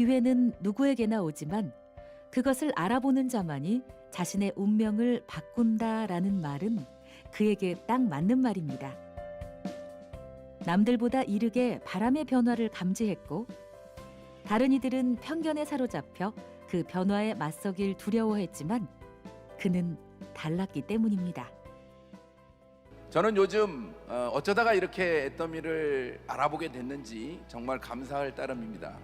기회는 누구에게나 오지만 그것을 알아보는 자만이 자신의 운명을 바꾼다라는 말은 그에게 딱 맞는 말입니다. 남들보다 이르게 바람의 변화를 감지했고 다른 이들은 편견에 사로잡혀 그 변화에 맞서길 두려워했지만 그는 달랐기 때문입니다. 저는 요즘 어쩌다가 이렇게 애터미를 알아보게 됐는지 정말 감사할 따름입니다.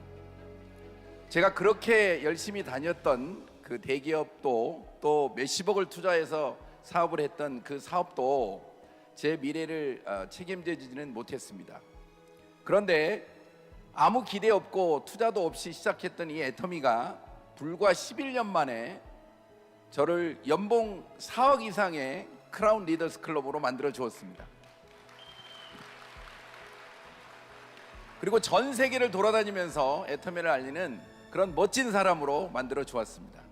제가 그렇게 열심히 다녔던 그 대기업도 또 몇십억을 투자해서 사업을 했던 그 사업도 제 미래를 책임지지는 못했습니다. 그런데 아무 기대 없고 투자도 없이 시작했던 이 애터미가 불과 11년 만에 저를 연봉 4억 이상의 크라운 리더스 클럽으로 만들어 주었습니다. 그리고 전 세계를 돌아다니면서 애터미를 알리는 그런 멋진 사람으로 만들어 주었습니다.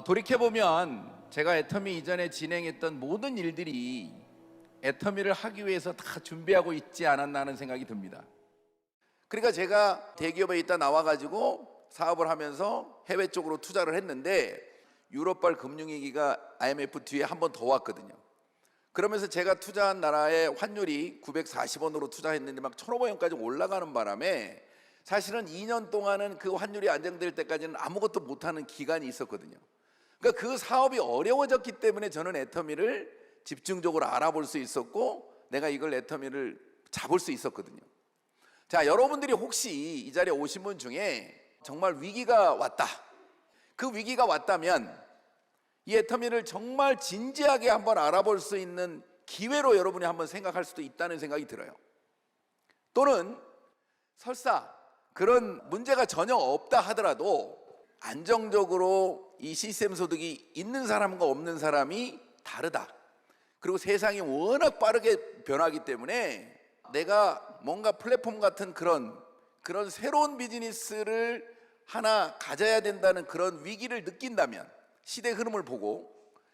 돌이켜보면 제가 애터미 이전에 진행했던 모든 일들이 애터미를 하기 위해서 다 준비하고 있지 않았나 하는 생각이 듭니다. 그러니까 제가 대기업에 있다 나와가지고 사업을 하면서 해외 쪽으로 투자를 했는데 유럽발 금융위기가 IMF 뒤에 한 번 더 왔거든요. 그러면서 제가 투자한 나라의 환율이 940원으로 투자했는데 막 1,500원까지 올라가는 바람에 사실은 2년 동안은 그 환율이 안정될 때까지는 아무것도 못하는 기간이 있었거든요. 그러니까 그 사업이 어려워졌기 때문에 저는 애터미를 집중적으로 알아볼 수 있었고 내가 이걸 애터미를 잡을 수 있었거든요. 자, 여러분들이 혹시 이 자리에 오신 분 중에 정말 위기가 왔다, 그 위기가 왔다면 이 애터미를 정말 진지하게 한번 알아볼 수 있는 기회로 여러분이 한번 생각할 수도 있다는 생각이 들어요. 또는 설사 그런 문제가 전혀 없다 하더라도 안정적으로 이 시스템 소득이 있는 사람과 없는 사람이 다르다. 그리고 세상이 워낙 빠르게 변하기 때문에 내가 뭔가 플랫폼 같은 그런 새로운 비즈니스를 하나 가져야 된다는 그런 위기를 느낀다면, 시대 흐름을 보고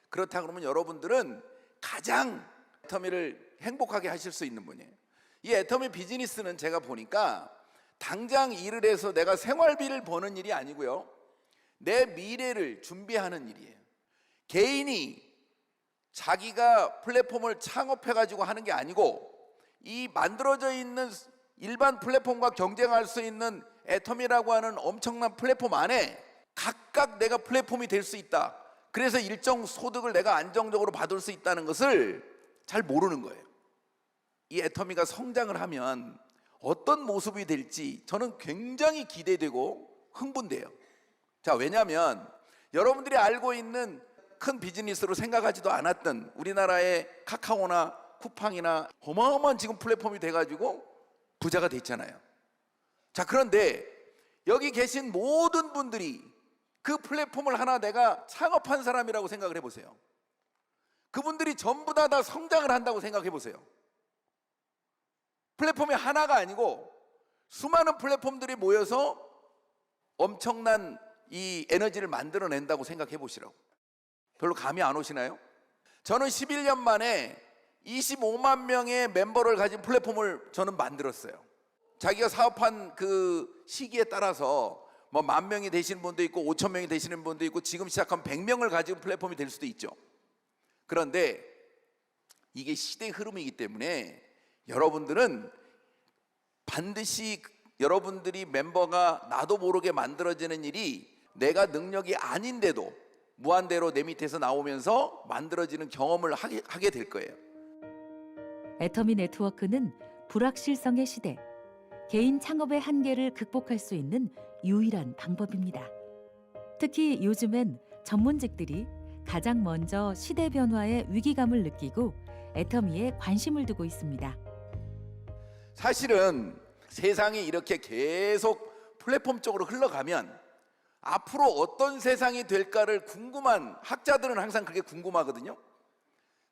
그렇다 그러면 여러분들은 가장 애터미를 행복하게 하실 수 있는 분이에요. 이 애터미 비즈니스는 제가 보니까 당장 일을 해서 내가 생활비를 버는 일이 아니고요, 내 미래를 준비하는 일이에요. 개인이 자기가 플랫폼을 창업해가지고 하는 게 아니고 이 만들어져 있는 일반 플랫폼과 경쟁할 수 있는 애터미라고 하는 엄청난 플랫폼 안에 각각 내가 플랫폼이 될 수 있다. 그래서 일정 소득을 내가 안정적으로 받을 수 있다는 것을 잘 모르는 거예요. 이 애터미가 성장을 하면 어떤 모습이 될지 저는 굉장히 기대되고 흥분돼요. 자, 왜냐하면 여러분들이 알고 있는 큰 비즈니스로 생각하지도 않았던 우리나라의 카카오나 쿠팡이나 어마어마한 지금 플랫폼이 돼가지고 부자가 됐잖아요. 자, 그런데 여기 계신 모든 분들이 그 플랫폼을 하나 내가 창업한 사람이라고 생각을 해보세요. 그분들이 전부 다 성장을 한다고 생각해 보세요. 플랫폼이 하나가 아니고 수많은 플랫폼들이 모여서 엄청난 이 에너지를 만들어낸다고 생각해 보시라고. 별로 감이 안 오시나요? 저는 11년 만에 25만 명의 멤버를 가진 플랫폼을 저는 만들었어요. 자기가 사업한 그 시기에 따라서 뭐 10,000명이 되시는 분도 있고 5,000명이 되시는 분도 있고 지금 시작하면 100명을 가지고 플랫폼이 될 수도 있죠. 그런데 이게 시대 흐름이기 때문에 여러분들은 반드시 여러분들이 멤버가 나도 모르게 만들어지는 일이 내가 능력이 아닌데도 무한대로 내 밑에서 나오면서 만들어지는 경험을 하게 될 거예요. 애터미 네트워크는 불확실성의 시대, 개인 창업의 한계를 극복할 수 있는 유일한 방법입니다. 특히 요즘엔 전문직들이 가장 먼저 시대 변화의 위기감을 느끼고 애터미에 관심을 두고 있습니다. 사실은 세상이 이렇게 계속 플랫폼 쪽으로 흘러가면 앞으로 어떤 세상이 될까를 궁금한 학자들은 항상 그게 궁금하거든요.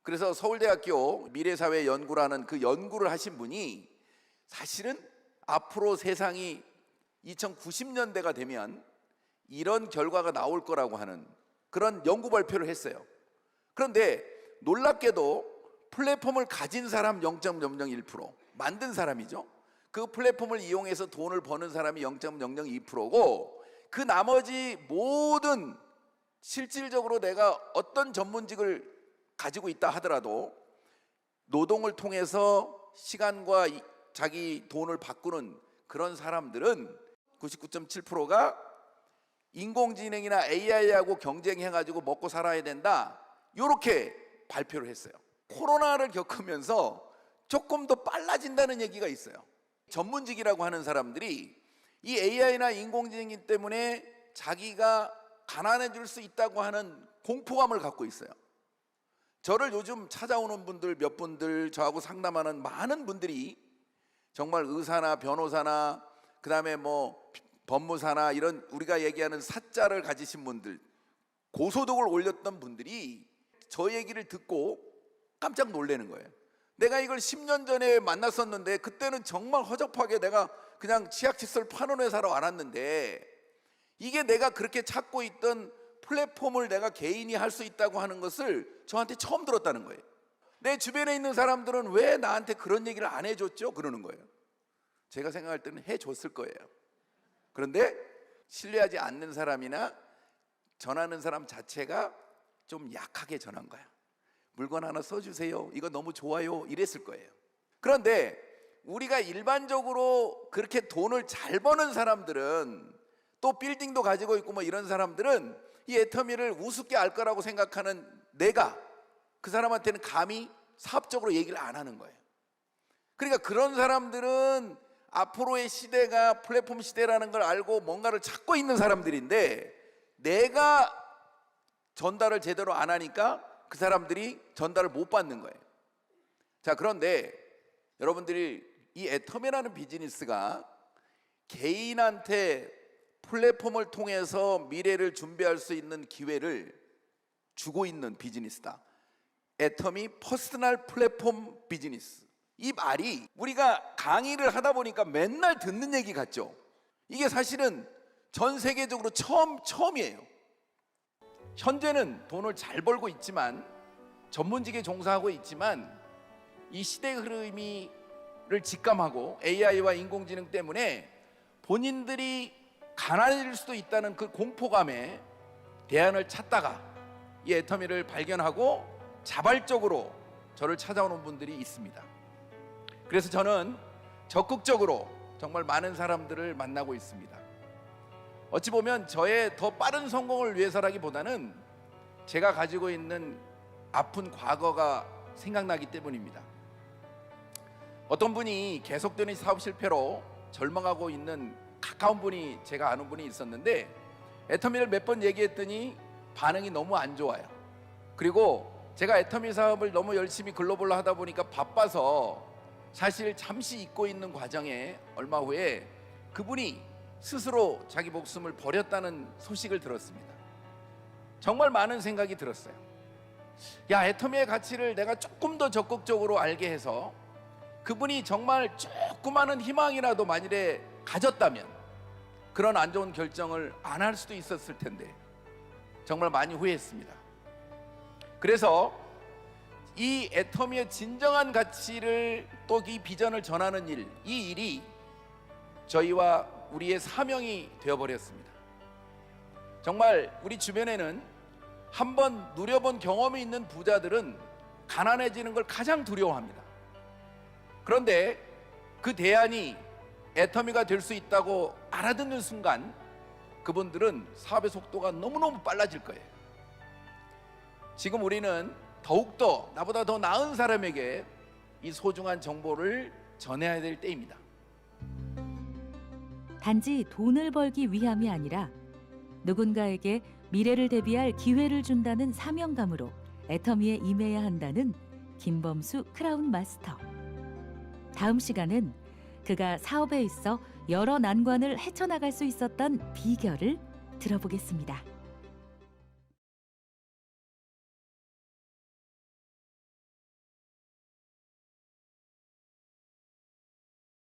그래서 서울대학교 미래사회연구라는 그 연구를 하신 분이 사실은 앞으로 세상이 2090년대가 되면 이런 결과가 나올 거라고 하는 그런 연구 발표를 했어요. 그런데 놀랍게도 플랫폼을 가진 사람 0.001%, 만든 사람이죠. 그 플랫폼을 이용해서 돈을 버는 사람이 0.002%고 그 나머지 모든 실질적으로 내가 어떤 전문직을 가지고 있다 하더라도 노동을 통해서 시간과 자기 돈을 바꾸는 그런 사람들은 99.7%가 인공지능이나 AI하고 경쟁해가지고 먹고 살아야 된다, 이렇게 발표를 했어요. 코로나를 겪으면서 조금 더 빨라진다는 얘기가 있어요. 전문직이라고 하는 사람들이 이 AI나 인공지능 때문에 자기가 가난해질 수 있다고 하는 공포감을 갖고 있어요. 저를 요즘 찾아오는 분들 몇 분들, 저하고 상담하는 많은 분들이 정말 의사나 변호사나 그다음에 뭐 법무사나 이런 우리가 얘기하는 사자를 가지신 분들, 고소득을 올렸던 분들이 저 얘기를 듣고 깜짝 놀라는 거예요. 내가 이걸 10년 전에 만났었는데 그때는 정말 허접하게 내가 그냥 치약칫솔 파는 회사로 알았는데 이게 내가 그렇게 찾고 있던 플랫폼을 내가 개인이 할 수 있다고 하는 것을 저한테 처음 들었다는 거예요. 내 주변에 있는 사람들은 왜 나한테 그런 얘기를 안 해줬죠? 그러는 거예요. 제가 생각할 때는 해줬을 거예요. 그런데 신뢰하지 않는 사람이나 전하는 사람 자체가 좀 약하게 전한 거야. 물건 하나 써주세요, 이거 너무 좋아요, 이랬을 거예요. 그런데 우리가 일반적으로 그렇게 돈을 잘 버는 사람들은, 또 빌딩도 가지고 있고 뭐 이런 사람들은 이 애터미를 우습게 알 거라고 생각하는 내가 그 사람한테는 감히 사업적으로 얘기를 안 하는 거예요. 그러니까 그런 사람들은 앞으로의 시대가 플랫폼 시대라는 걸 알고 뭔가를 찾고 있는 사람들인데 내가 전달을 제대로 안 하니까 그 사람들이 전달을 못 받는 거예요. 자, 그런데 여러분들이 이 애터미라는 비즈니스가 개인한테 플랫폼을 통해서 미래를 준비할 수 있는 기회를 주고 있는 비즈니스다. 애터미 퍼스널 플랫폼 비즈니스. 이 말이 우리가 강의를 하다 보니까 맨날 듣는 얘기 같죠? 이게 사실은 전 세계적으로 처음이에요. 현재는 돈을 잘 벌고 있지만, 전문직에 종사하고 있지만, 이 시대 흐름을 직감하고 AI와 인공지능 때문에 본인들이 가난해질 수도 있다는 그 공포감에 대안을 찾다가 이 애터미를 발견하고 자발적으로 저를 찾아오는 분들이 있습니다. 그래서 저는 적극적으로 정말 많은 사람들을 만나고 있습니다. 어찌 보면 저의 더 빠른 성공을 위해서라기보다는 제가 가지고 있는 아픈 과거가 생각나기 때문입니다. 어떤 분이 계속되는 사업 실패로 절망하고 있는 가까운 분이, 제가 아는 분이 있었는데 애터미를 몇 번 얘기했더니 반응이 너무 안 좋아요. 그리고 제가 애터미 사업을 너무 열심히 글로벌로 하다 보니까 바빠서 사실 잠시 잊고 있는 과정에 얼마 후에 그분이 스스로 자기 목숨을 버렸다는 소식을 들었습니다. 정말 많은 생각이 들었어요. 야, 애터미의 가치를 내가 조금 더 적극적으로 알게 해서 그분이 정말 조그마한 희망이라도 만일에 가졌다면 그런 안 좋은 결정을 안 할 수도 있었을 텐데 정말 많이 후회했습니다. 그래서 이 애터미의 진정한 가치를, 또 이 비전을 전하는 일, 이 일이 저희와 우리의 사명이 되어버렸습니다. 정말 우리 주변에는 한번 누려본 경험이 있는 부자들은 가난해지는 걸 가장 두려워합니다. 그런데 그 대안이 애터미가 될 수 있다고 알아듣는 순간 그분들은 사업의 속도가 너무너무 빨라질 거예요. 지금 우리는 더욱더 나보다 더 나은 사람에게 이 소중한 정보를 전해야 될 때입니다. 단지 돈을 벌기 위함이 아니라 누군가에게 미래를 대비할 기회를 준다는 사명감으로 애터미에 임해야 한다는 김범수 크라운 마스터. 다음 시간은 그가 사업에 있어 여러 난관을 헤쳐나갈 수 있었던 비결을 들어보겠습니다.